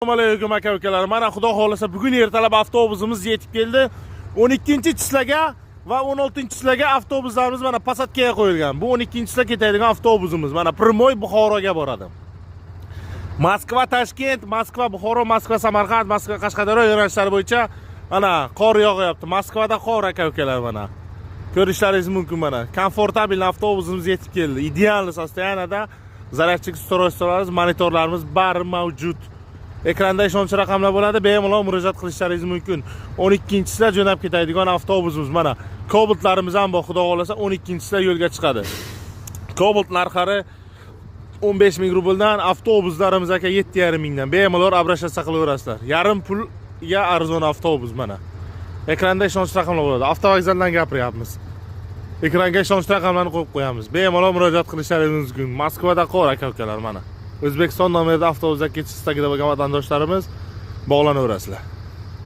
Assalomu alaykum aka-ukalar. Mana xudo xolasa bugun ertalab avtobusimiz yetib keldi. 12-chislaga va 16-chislaga avtobuslarimiz mana Passatga qo'yilgan. Bu 12-chislar ketadigan avtobusimiz. Mana Primoy Buxoroga boradi. Moskva Toshkent, Moskva Buxoro, Moskva Samarqand, Moskva Qashqadaryo yo'nalishlari bo'yicha mana qor yog'yapti. Moskvada qor aka-ukalar mana. Ko'rishlaringiz mumkin mana. Komfortabil avtobusimiz yetib keldi. Ideal sostoyaniyada zaryadchik ustroystvolarimiz, monitorlarimiz bari mavjud. Ekranda ishonchli raqamlar bo'ladi. Bemalol murojaat qilishlaringiz mumkin. 12-chislar jo'nab ketadigan avtobusimiz mana. Cobalt-larimiz ham bor, xudo xolasa 12-chislar yo'lga chiqadi. Cobalt narxlari 15 ming rubldan, avtobuslarimiz aka 7,5 mingdan. Bemalol abrashasiya qilaverasizlar. Yarim pulga arzon avtobus mana. Ekranda ishonchli raqamlar bo'ladi. Avtovokzaldan gapiryapmiz. Ekranga ishonchli raqamlarni qo'yib qo'yamiz. Bemalol murojaat qilishlaringiz mumkin. Moskvada qor aka-ukalar mana. O'zbekiston nomida avtobusga ketish istagida bo'lgan vatandoshlarimiz bog'lanaverasizlar.